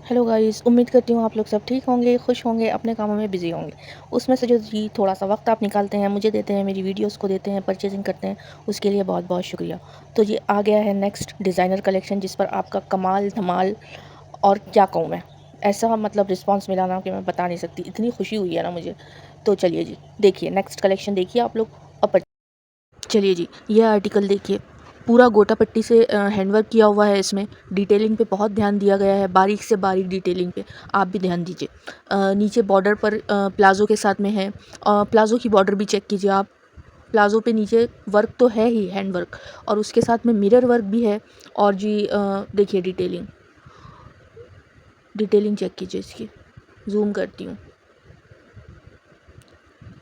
Hello guys, उम्मीद करती हूँ आप लोग सब ठीक होंगे, खुश होंगे, अपने कामों में बिज़ी होंगे। उसमें से जो जी थोड़ा सा वक्त आप निकालते हैं, मुझे देते हैं, मेरी वीडियोस को देते हैं, परचेजिंग करते हैं, उसके लिए बहुत बहुत शुक्रिया। तो ये आ गया है नेक्स्ट डिज़ाइनर कलेक्शन, जिस पर आपका कमाल धमाल और क्या कहूँ मैं, ऐसा मतलब रिस्पॉन्स मिला ना कि मैं बता नहीं सकती, इतनी खुशी हुई है ना मुझे। तो चलिए जी, देखिए नेक्स्ट कलेक्शन देखिए आप लोग। और चलिए जी, ये आर्टिकल देखिए, पूरा गोटा पट्टी से हैंडवर्क किया हुआ है। इसमें डिटेलिंग पे बहुत ध्यान दिया गया है, बारीक से बारीक डिटेलिंग पे आप भी ध्यान दीजिए। नीचे बॉर्डर पर प्लाज़ो के साथ में है। प्लाज़ो की बॉर्डर भी चेक कीजिए आप। प्लाज़ो पे नीचे वर्क तो है ही, हैंड वर्क, और उसके साथ में मिरर वर्क भी है। और जी देखिए डिटेलिंग, डिटेलिंग चेक कीजिए इसकी, जूम करती हूँ।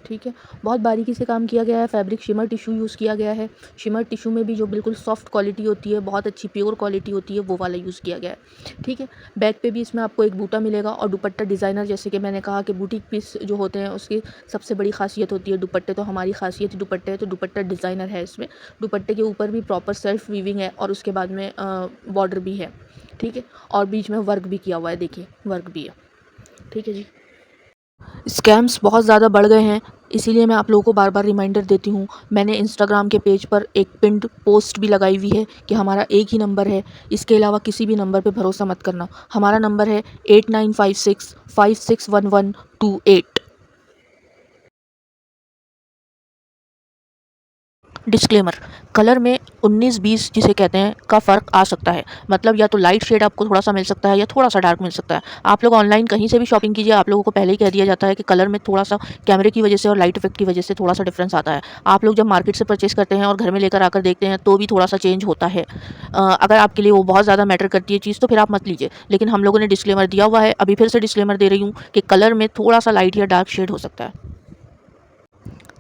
ठीक है, बहुत बारीकी से काम किया गया है। फैब्रिक शिमर टिश्यू यूज़ किया गया है। शिमर टिश्यू में भी जो बिल्कुल सॉफ्ट क्वालिटी होती है, बहुत अच्छी प्योर क्वालिटी होती है, वो वाला यूज़ किया गया है। ठीक है, बैक पे भी इसमें आपको एक बूटा मिलेगा। और दुपट्टा डिज़ाइनर, जैसे कि मैंने कहा कि बुटीक पीस जो होते हैं उसकी सबसे बड़ी खासियत होती है दुपट्टे। तो हमारी खासियत ही दुपट्टे है, तो दुपट्टा डिज़ाइनर है इसमें। दुपट्टे के ऊपर भी प्रॉपर सेल्फ वीविंग है और उसके बाद में बॉर्डर भी है। ठीक है, और बीच में वर्क भी किया हुआ है, देखिए वर्क भी है। ठीक है जी, स्कैम्स बहुत ज़्यादा बढ़ गए हैं, इसीलिए मैं आप लोगों को बार बार रिमाइंडर देती हूँ। मैंने इंस्टाग्राम के पेज पर एक पिन्ड पोस्ट भी लगाई हुई है कि हमारा एक ही नंबर है, इसके अलावा किसी भी नंबर पे भरोसा मत करना। हमारा नंबर है 8956561128। डिस्क्लेमर, कलर में 19-20 जिसे कहते हैं का फ़र्क आ सकता है। मतलब या तो लाइट शेड आपको थोड़ा सा मिल सकता है या थोड़ा सा डार्क मिल सकता है। आप लोग ऑनलाइन कहीं से भी शॉपिंग कीजिए, आप लोगों को पहले ही कह दिया जाता है कि कलर में थोड़ा सा कैमरे की वजह से और लाइट इफेक्ट की वजह से थोड़ा सा डिफरेंस आता है। आप लोग जब मार्केट से परचेस करते हैं और घर में लेकर आकर देखते हैं तो भी थोड़ा सा चेंज होता है। अगर आपके लिए वो बहुत ज़्यादा मैटर करती है चीज़ तो फिर आप मत लीजिए, लेकिन हम लोगों ने डिस्क्लेमर दिया हुआ है। अभी फिर से डिस्क्लेमर दे रही हूँ कि कलर में थोड़ा सा लाइट या डार्क शेड हो सकता है।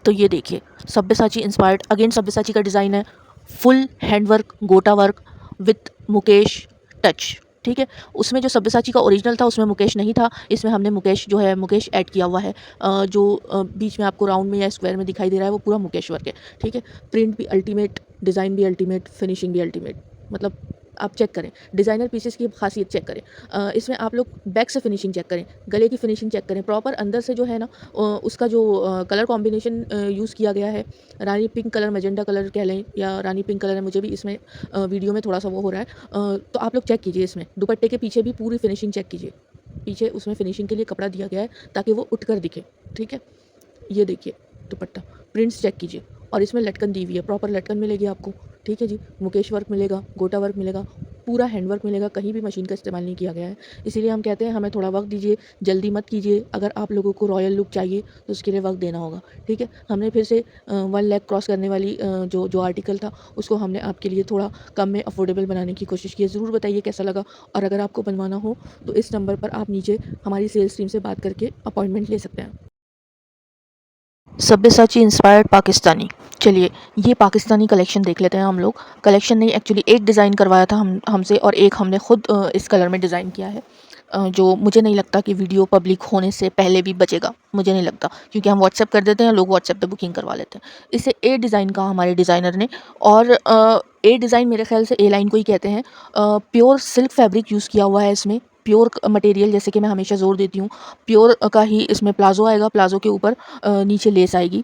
तो ये देखिए, सब्यसाची इंस्पायर्ड, अगेन सब्यसाची का डिज़ाइन है। फुल हैंडवर्क, गोटा वर्क विथ मुकेश टच। ठीक है, उसमें जो सब्यसाची का ओरिजिनल था उसमें मुकेश नहीं था, इसमें हमने मुकेश जो है मुकेश ऐड किया हुआ है। जो बीच में आपको राउंड में या स्क्वायर में दिखाई दे रहा है वो पूरा मुकेश वर्क है। ठीक है, प्रिंट भी अल्टीमेट, डिज़ाइन भी अल्टीमेट, फिनिशिंग भी अल्टीमेट। मतलब आप चेक करें, डिज़ाइनर पीसेस की खासियत चेक करें। इसमें आप लोग बैक से फिनिशिंग चेक करें, गले की फिनिशिंग चेक करें, प्रॉपर अंदर से जो है ना उसका जो कलर कॉम्बिनेशन यूज़ किया गया है, रानी पिंक कलर, मैजेंटा कलर कह लें या रानी पिंक कलर है, मुझे भी इसमें वीडियो में थोड़ा सा वो हो रहा है। तो आप लोग चेक कीजिए, इसमें दुपट्टे के पीछे भी पूरी फिनिशिंग चेक कीजिए। पीछे उसमें फिनिशिंग के लिए कपड़ा दिया गया है ताकि वो उठ कर दिखे। ठीक है, ये देखिए दुपट्टा, प्रिंट्स चेक कीजिए। और इसमें लटकन दी हुई है, प्रॉपर लटकन मिलेगी आपको। ठीक है जी, मुकेश वर्क मिलेगा, गोटा वर्क मिलेगा, पूरा हैंड वर्क मिलेगा, कहीं भी मशीन का इस्तेमाल नहीं किया गया है। इसीलिए हम कहते हैं हमें थोड़ा वक्त दीजिए, जल्दी मत कीजिए। अगर आप लोगों को रॉयल लुक चाहिए तो उसके लिए वक्त देना होगा। ठीक है, हमने फिर से 1 लाख क्रॉस करने वाली जो जो आर्टिकल था उसको हमने आपके लिए थोड़ा कम में अफोर्डेबल बनाने की कोशिश की है। ज़रूर बताइए कैसा लगा, और अगर आपको बनवाना हो तो इस नंबर पर आप नीचे हमारी सेल्स टीम से बात करके अपॉइंटमेंट ले सकते हैं। सब्यसाची इंस्पायर्ड पाकिस्तानी। चलिए, ये पाकिस्तानी कलेक्शन देख लेते हैं हम लोग। कलेक्शन नहीं, एक्चुअली एक डिज़ाइन करवाया था हमसे, और एक हमने खुद इस कलर में डिज़ाइन किया है। जो मुझे नहीं लगता कि वीडियो पब्लिक होने से पहले भी बचेगा, मुझे नहीं लगता, क्योंकि हम व्हाट्सएप कर देते हैं, लोग व्हाट्सएप पे बुकिंग करवा लेते हैं। इसे ए डिज़ाइन कहा हमारे डिज़ाइनर ने। और ए डिज़ाइन मेरे ख्याल से ए लाइन को ही कहते हैं। प्योर सिल्क फैब्रिक यूज़ किया हुआ है इसमें, प्योर मटेरियल, जैसे कि मैं हमेशा ज़ोर देती हूँ, प्योर का ही इसमें प्लाज़ो आएगा। प्लाज़ो के ऊपर नीचे लेस आएगी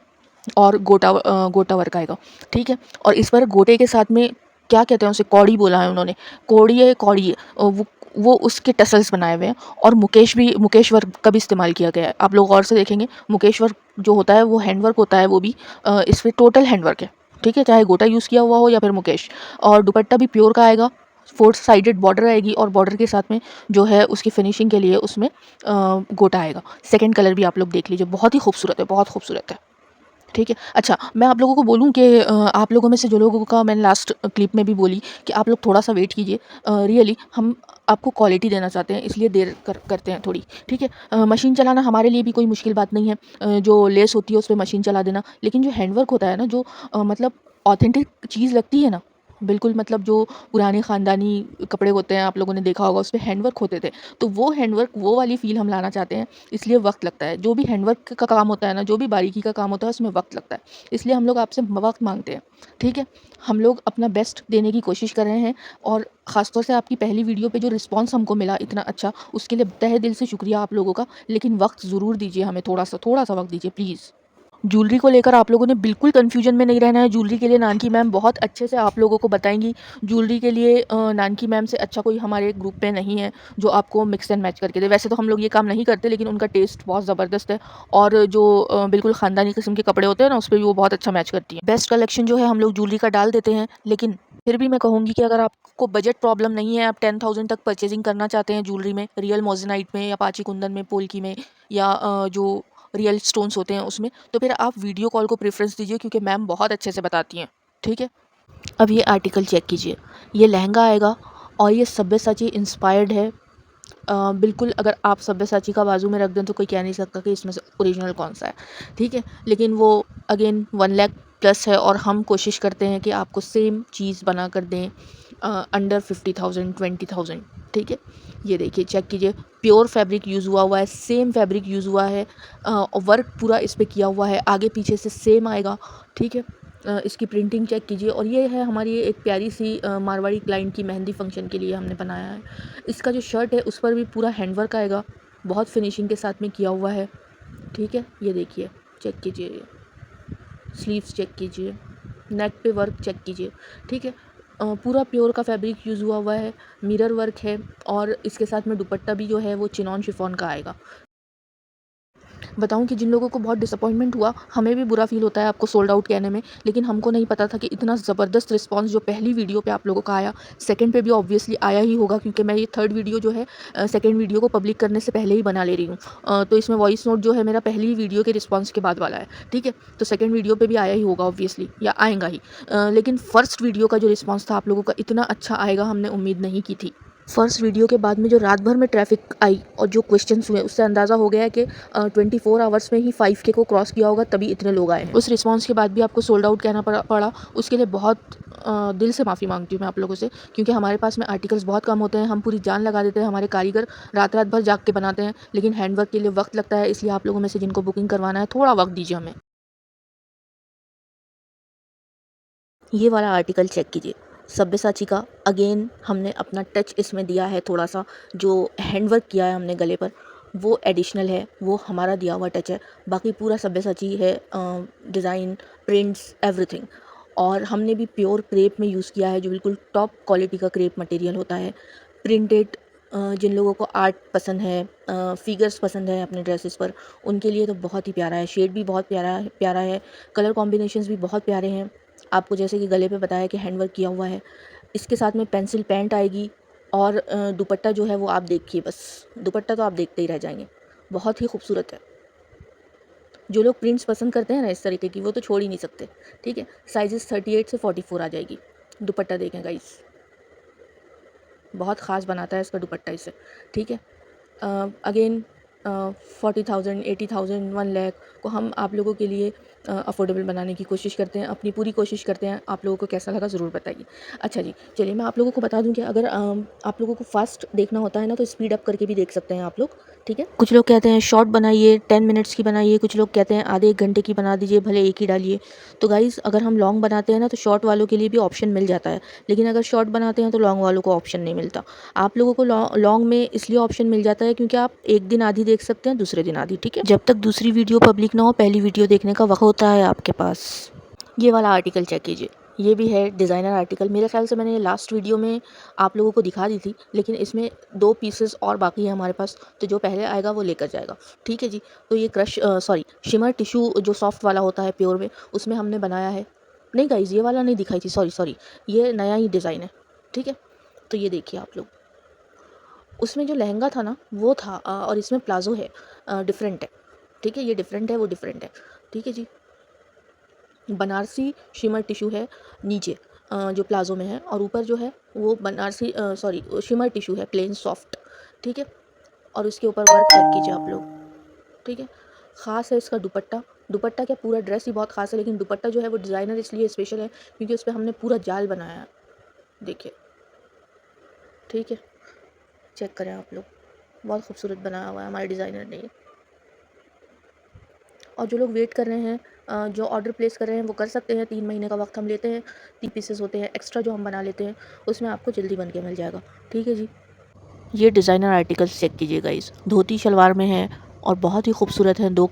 और गोटा वर्क आएगा। ठीक है, और इस पर गोटे के साथ में क्या कहते हैं उसे, कौड़ी बोला है उन्होंने, कौड़ी है वो उसके टसल्स बनाए हुए हैं। और मुकेश वर्क का भी इस्तेमाल किया गया है। आप लोग गौर से देखेंगे, मुकेश वर्क जो होता है वो हैंड वर्क होता है, वो भी इस पर टोटल हैंड वर्क है। ठीक है, चाहे गोटा यूज़ किया हुआ हो या फिर मुकेश। और दुपट्टा भी प्योर का आएगा, 4 साइडेड बॉर्डर आएगी, और बॉर्डर के साथ में जो है उसकी फिनिशिंग के लिए उसमें गोटा आएगा। सेकंड कलर भी आप लोग देख लीजिए, बहुत ही खूबसूरत है, बहुत खूबसूरत है। ठीक है, अच्छा मैं आप लोगों को बोलूँ कि आप लोगों में से जो लोगों का मैंने लास्ट क्लिप में भी बोली कि आप लोग थोड़ा सा वेट कीजिए। रियली हम आपको क्वालिटी देना चाहते हैं, इसलिए देर करते हैं थोड़ी। ठीक है, मशीन चलाना हमारे लिए भी कोई मुश्किल बात नहीं है। जो लेस होती है उस पर मशीन चला देना, लेकिन जो हैंडवर्क होता है ना, जो मतलब ऑथेंटिक चीज़ लगती है ना, बिल्कुल मतलब जो पुराने ख़ानदानी कपड़े होते हैं आप लोगों ने देखा होगा, उसपे हैंडवर्क होते थे। तो वो हैंडवर्क वो वाली फ़ील हम लाना चाहते हैं, इसलिए वक़्त लगता है। जो भी हैंडवर्क का काम होता है ना, जो भी बारीकी का काम होता है उसमें वक़्त लगता है। इसलिए हम लोग आपसे वक़्त माँगते हैं, ठीक है? हम लोग अपना बेस्ट देने की कोशिश कर रहे हैं और ख़ास तौर से आपकी पहली वीडियो पे जो रिस्पॉन्स हमको मिला इतना अच्छा, उसके लिए तहे दिल से शुक्रिया आप लोगों का। लेकिन वक़्त ज़रूर दीजिए हमें, थोड़ा-सा वक़्त दीजिए प्लीज़। ज्वेलरी को लेकर आप लोगों ने बिल्कुल कन्फ्यूजन में नहीं रहना है। ज्वेलरी के लिए नानकी मैम बहुत अच्छे से आप लोगों को बताएँगी। ज्वेलरी के लिए नानकी मैम से अच्छा कोई हमारे ग्रुप में नहीं है, जो आपको मिक्स एंड मैच करके दे। वैसे तो हम लोग ये काम नहीं करते, लेकिन उनका टेस्ट बहुत ज़बरदस्त है और जो बिल्कुल ख़ानदानी किस्म के कपड़े होते हैं ना, उस पे भी वो बहुत अच्छा मैच करती हैं। बेस्ट कलेक्शन जो है हम लोग ज्वेलरी का डाल देते हैं, लेकिन फिर भी मैं कहूँगी कि अगर आपको बजट प्रॉब्लम नहीं है, आप 10,000 तक परचेज़िंग करना चाहते हैं ज्वेलरी में, रियल मोज़ेनाइट में या पाची कुंदन में, पोल्की में या जो रियल स्टोन्स होते हैं उसमें, तो फिर आप वीडियो कॉल को प्रेफ़रेंस दीजिए क्योंकि मैम बहुत अच्छे से बताती हैं, ठीक है? अब ये आर्टिकल चेक कीजिए, ये लहंगा आएगा और ये सब्यसाची इंस्पायर्ड है। बिल्कुल अगर आप सब्यसाची का बाजू में रख दें तो कोई कह नहीं सकता कि इसमें से ओरिजिनल कौन-सा है, ठीक है? लेकिन वो अगेन 1 लाख प्लस है और हम कोशिश करते हैं कि आपको सेम चीज़ बना कर दें अंडर 50,000 20,000, ठीक है? ये देखिए चेक कीजिए, प्योर फैब्रिक यूज़ हुआ हुआ है, सेम फैब्रिक यूज़ हुआ है वर्क पूरा इस पे किया हुआ है, आगे पीछे से सेम आएगा, ठीक है? इसकी प्रिंटिंग चेक कीजिए और ये है हमारी एक प्यारी सी मारवाड़ी क्लाइंट की मेहंदी फंक्शन के लिए हमने बनाया है। इसका जो शर्ट है उस पर भी पूरा हैंडवर्क आएगा, बहुत फिनिशिंग के साथ में किया हुआ है, ठीक है? ये देखिए, चेक कीजिए ये, स्लीव्स चेक कीजिए, नेक पे वर्क चेक कीजिए, ठीक है? पूरा प्योर का फैब्रिक यूज़ हुआ हुआ है, मिरर वर्क है और इसके साथ में दुपट्टा भी जो है वो चिनॉन शिफॉन का आएगा। बताऊँ कि जिन लोगों को बहुत डिसअपॉइंटमेंट हुआ, हमें भी बुरा फ़ील होता है आपको सोल्ड आउट कहने में, लेकिन हमको नहीं पता था कि इतना ज़बरदस्त रिस्पॉन्स जो पहली वीडियो पे आप लोगों का आया, सेकंड पे भी ऑब्वियसली आया ही होगा क्योंकि मैं ये थर्ड वीडियो जो है सेकंड वीडियो को पब्लिक करने से पहले ही बना ले रही हूँ। तो इसमें वॉइस नोट जो है मेरा पहली वीडियो के रिस्पॉन्स के बाद वाला है, ठीक है? तो सेकंड वीडियो पे भी आया ही होगा ऑब्वियसली या आएगा ही। लेकिन फर्स्ट वीडियो का जो रिस्पॉन्स था आप लोगों का इतना अच्छा आएगा हमने उम्मीद नहीं की थी। फर्स्ट वीडियो के बाद में जो रात भर में ट्रैफ़िक आई और जो क्वेश्चंस हुए उससे अंदाज़ा हो गया है कि 24 आवर्स में ही 5K को क्रॉस किया होगा तभी इतने लोग आए हैं। उस रिस्पॉन्स के बाद भी आपको सोल्ड आउट कहना पड़ा उसके लिए बहुत दिल से माफ़ी माँगती हूँ मैं आप लोगों से क्योंकि हमारे पास में आर्टिकल्स बहुत कम होते हैं, हम पूरी जान लगा देते हैं, हमारे कारीगर रात-रात भर जाग के बनाते हैं, लेकिन हैंडवर्क के लिए वक़्त लगता है इसलिए आप लोगों में से जिनको बुकिंग करवाना है थोड़ा वक़्त दीजिए हमें। ये वाला आर्टिकल चेक कीजिए, सब्यसाची का अगेन हमने अपना टच इसमें दिया है थोड़ा-सा, जो हैंडवर्क किया है हमने गले पर, वो एडिशनल है, वो हमारा दिया हुआ टच है। बाकी पूरा सब्यसाची है डिज़ाइन, प्रिंट्स, एवरीथिंग और हमने भी प्योर क्रेप में यूज़ किया है, जो बिल्कुल टॉप क्वालिटी का क्रेप मटेरियल होता है। प्रिंटेड जिन लोगों को आर्ट पसंद है फिगर्स पसंद है अपने ड्रेसेस पर, उनके लिए तो बहुत ही प्यारा है, शेड भी बहुत प्यारा है, कलर कॉम्बिनेशंस भी बहुत प्यारे हैं। आपको जैसे कि गले पे बताया कि हैंडवर्क किया हुआ है, इसके साथ में पेंसिल पैंट आएगी और दुपट्टा जो है वो आप देखिए बस, दुपट्टा तो आप देखते ही रह जाएँगे, बहुत ही खूबसूरत है। जो लोग प्रिंट्स पसंद करते हैं ना इस तरीके की, वो तो छोड़ ही नहीं सकते, ठीक है? साइज़ेस 38 से 44 आ जाएगी। दुपट्टा देखें गाइस, बहुत ख़ास बनाता है इसका दुपट्टा इसे, ठीक है? अगेन 40,000 80,000 1 लाख को हम आप लोगों के लिए अफोर्डेबल बनाने की कोशिश करते हैं, अपनी पूरी कोशिश करते हैं। आप लोगों को कैसा लगा ज़रूर बताइए। अच्छा जी, चलिए मैं आप लोगों को बता दूं कि अगर आप लोगों को फास्ट देखना होता है ना तो स्पीड अप करके भी देख सकते हैं आप लोग, ठीक है? कुछ लोग कहते हैं शॉर्ट बनाइए 10 मिनट्स की बनाइए, कुछ लोग कहते हैं आधे 1 घंटे की बना दीजिए, भले एक ही डालिए। तो गाइज़ अगर हम लॉन्ग बनाते हैं ना तो शॉर्ट वालों के लिए भी ऑप्शन मिल जाता है, लेकिन अगर शॉर्ट बनाते हैं तो लॉन्ग वालों को ऑप्शन नहीं मिलता। आप लोगों को लॉन्ग में इसलिए ऑप्शन मिल जाता है क्योंकि आप एक दिन आधी देख सकते हैं, दूसरे दिन आधी, ठीक है? जब तक दूसरी वीडियो पब्लिक ना हो पहली वीडियो देखने का वक़्त होता है आपके पास। ये वाला आर्टिकल चेक कीजिए, ये भी है डिज़ाइनर आर्टिकल। मेरे ख़्याल से मैंने ये लास्ट वीडियो में आप लोगों को दिखा दी थी, लेकिन इसमें 2 पीसेस और बाकी है हमारे पास, तो जो पहले आएगा वो लेकर जाएगा, ठीक है जी? तो ये शिमर टिश्यू जो सॉफ्ट वाला होता है प्योर में, उसमें हमने बनाया है। नहीं गाइज़ ये वाला नहीं दिखाई थी, सॉरी, ये नया ही डिज़ाइन है, ठीक है? तो ये देखिए आप लोग। उसमें जो लहंगा था ना वो था और इसमें प्लाज़ो है, डिफरेंट है, ठीक है? ये डिफरेंट है, वो डिफरेंट है, ठीक है जी? बनारसी शिमर टिश्यू है नीचे जो प्लाज़ो में है और ऊपर जो है वो शिमर टिश्यू है प्लेन सॉफ्ट, ठीक है? और उसके ऊपर वर्क चेक कीजिए आप लोग, ठीक है? ख़ास है इसका दुपट्टा, क्या पूरा ड्रेस ही बहुत ख़ास है, लेकिन दुपट्टा जो है वो डिज़ाइनर इसलिए स्पेशल है क्योंकि उस पे हमने पूरा जाल बनाया है, देखिए, ठीक है, चेक करें आप लोग, बहुत खूबसूरत बनाया हुआ है हमारे डिज़ाइनर ने ये। और जो लोग वेट कर रहे हैं, जो ऑर्डर प्लेस कर रहे हैं वो कर सकते हैं, 3 महीने का वक्त हम लेते हैं, 3 पीसेस होते हैं, एक्स्ट्रा जो हम बना लेते हैं उसमें आपको जल्दी बन के मिल जाएगा। ठीक है जी। ये डिज़ाइनर आर्टिकल्स चेक कीजिएगा, इस धोती शलवार में है और बहुत ही खूबसूरत हैं। 2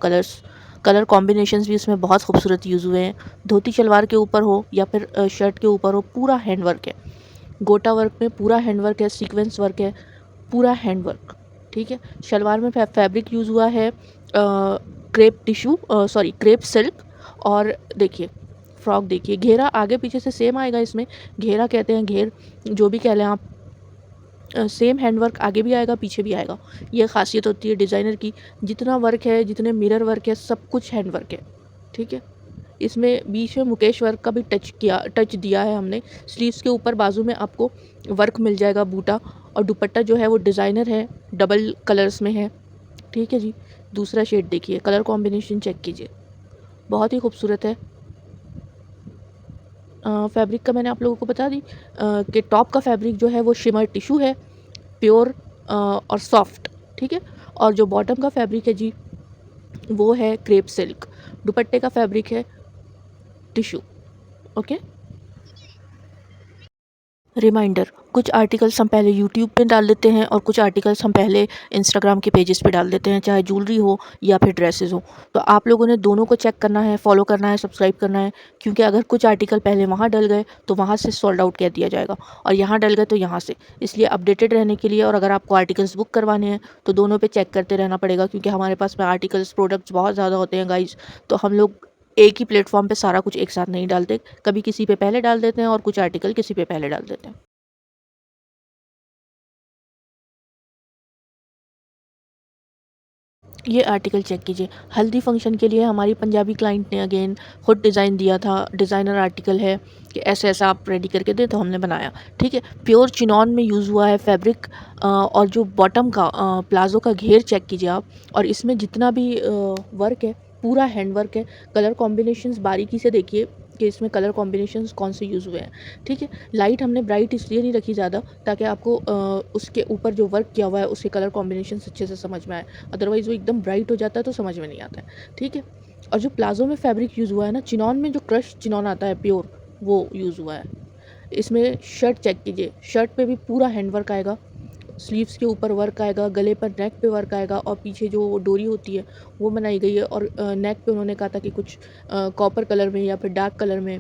कलर कॉम्बिनेशंस भी इसमें बहुत खूबसूरत यूज़ हुए हैं। धोती शलवार के ऊपर हो या फिर शर्ट के ऊपर हो, पूरा हैंड वर्क है। गोटा वर्क में पूरा हैंड वर्क है, सीक्वेंस वर्क है, पूरा हैंड वर्क। ठीक है, शलवार में फैब्रिक यूज़ हुआ है crepe tissue, sorry crepe silk. और देखिए फ्रॉक, देखिए घेरा आगे पीछे से सेम आएगा, इसमें घेरा कहते हैं, घेर जो भी कह लें आप, सेम हैंडवर्क आगे भी आएगा पीछे भी आएगा। ये खासियत होती है डिज़ाइनर की, जितना वर्क है, जितने मिरर वर्क है, सब कुछ हैंडवर्क है। ठीक है, इसमें बीच में मुकेश वर्क का भी टच दिया है हमने। स्लीव्स के ऊपर बाजू में आपको वर्क मिल जाएगा, बूटा। और दुपट्टा जो है वो डिज़ाइनर है, डबल कलर्स में है। ठीक है जी। दूसरा शेड देखिए, कलर कॉम्बिनेशन चेक कीजिए, बहुत ही खूबसूरत है। फैब्रिक का मैंने आप लोगों को बता दी कि टॉप का फैब्रिक जो है वो शिमर टिश्यू है, प्योर और सॉफ्ट। ठीक है, और जो बॉटम का फैब्रिक है जी वो है क्रेप सिल्क। दुपट्टे का फैब्रिक है टिश्यू। ओके, रिमाइंडर, कुछ आर्टिकल्स हम पहले यूट्यूब पे डाल देते हैं और कुछ आर्टिकल्स हम पहले इंस्टाग्राम के पेजेस पे डाल देते हैं, चाहे ज्वेलरी हो या फिर ड्रेसेस हो। तो आप लोगों ने दोनों को चेक करना है, फॉलो करना है, सब्सक्राइब करना है, क्योंकि अगर कुछ आर्टिकल पहले वहाँ डल गए तो वहाँ से सोल्ड आउट कह दिया जाएगा, और यहाँ डल गए तो यहाँ से। इसलिए अपडेटेड रहने के लिए, और अगर आपको आर्टिकल्स बुक करवाने हैं तो दोनों पे चेक करते रहना पड़ेगा, क्योंकि हमारे पास में आर्टिकल्स प्रोडक्ट्स बहुत ज़्यादा होते हैं गाइज। तो हम लोग एक ही प्लेटफॉर्म पे सारा कुछ एक साथ नहीं डालते, कभी किसी पे पहले डाल देते हैं और कुछ आर्टिकल किसी पे पहले डाल देते हैं। ये आर्टिकल चेक कीजिए, हल्दी फंक्शन के लिए हमारी पंजाबी क्लाइंट ने अगेन खुद डिज़ाइन दिया था। डिज़ाइनर आर्टिकल है कि ऐसे ऐसा आप रेडी करके दें, तो हमने बनाया। ठीक है, प्योर चिनॉन में यूज़ हुआ है फैब्रिक। और जो बॉटम का प्लाज़ो का घेर चेक कीजिए आप, और इसमें जितना भी वर्क है पूरा हैंड वर्क है। कलर कॉम्बिनेशंस बारीकी से देखिए कि इसमें कलर कॉम्बिनेशंस कौन से यूज़ हुए हैं। ठीक है, लाइट हमने ब्राइट इसलिए नहीं रखी ज़्यादा, ताकि आपको उसके ऊपर जो वर्क किया हुआ है उसके कलर कॉम्बिनेशंस अच्छे से समझ में आए। अदरवाइज़ वो एकदम ब्राइट हो जाता है तो समझ में नहीं आता है। ठीक है, और जो प्लाज़ो में फैब्रिक यूज़ हुआ है ना, चिनॉन में जो क्रश चिनॉन आता है प्योर, वो यूज़ हुआ है। इसमें शर्ट चेक कीजिए, शर्ट पे भी पूरा हैंड वर्क आएगा, स्लीव्स के ऊपर वर्क आएगा, गले पर नेक पे वर्क आएगा, और पीछे जो डोरी होती है वो बनाई गई है। और नेक पे उन्होंने कहा था कि कुछ कॉपर कलर में या फिर डार्क कलर में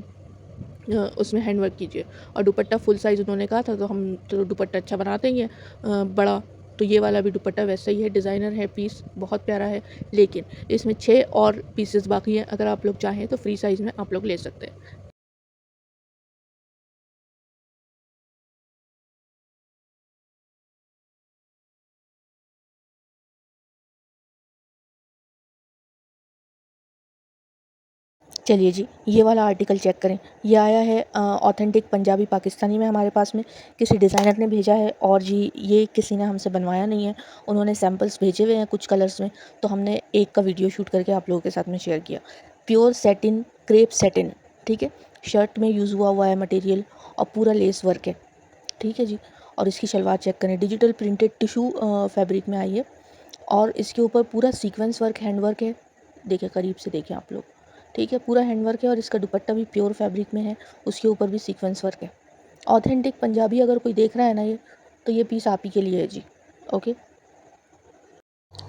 उसमें हैंड वर्क कीजिए। और दुपट्टा फुल साइज़ उन्होंने कहा था, तो हम तो दुपट्टा अच्छा बनाते ही हैं बड़ा। तो ये वाला भी दुपट्टा वैसा ही है, डिज़ाइनर है, पीस बहुत प्यारा है। लेकिन इसमें 6 और पीसेस बाकी हैं, अगर आप लोग चाहें तो फ्री साइज़ में आप लोग ले सकते हैं। चलिए जी, ये वाला आर्टिकल चेक करें। ये आया है ऑथेंटिक पंजाबी पाकिस्तानी में हमारे पास में, किसी डिज़ाइनर ने भेजा है, और जी ये किसी ने हमसे बनवाया नहीं है। उन्होंने सैंपल्स भेजे हुए हैं कुछ कलर्स में, तो हमने एक का वीडियो शूट करके आप लोगों के साथ में शेयर किया। Pure satin, crepe satin. ठीक है, शर्ट में यूज़ हुआ हुआ है मटेरियल, और पूरा लेस वर्क है। ठीक है जी, और इसकी शलवार चेक करें, डिजिटल प्रिंटेड टिशू फैब्रिक में आई है, और इसके ऊपर पूरा सीक्वेंस वर्क, हैंड वर्क है। देखिए करीब से देखिए आप लोग। ठीक है, पूरा हैंड वर्क है, और इसका दुपट्टा भी प्योर फैब्रिक में है, उसके ऊपर भी सीक्वेंस वर्क है। ऑथेंटिक पंजाबी अगर कोई देख रहा है ना ये, तो ये पीस आप ही के लिए है जी। ओके,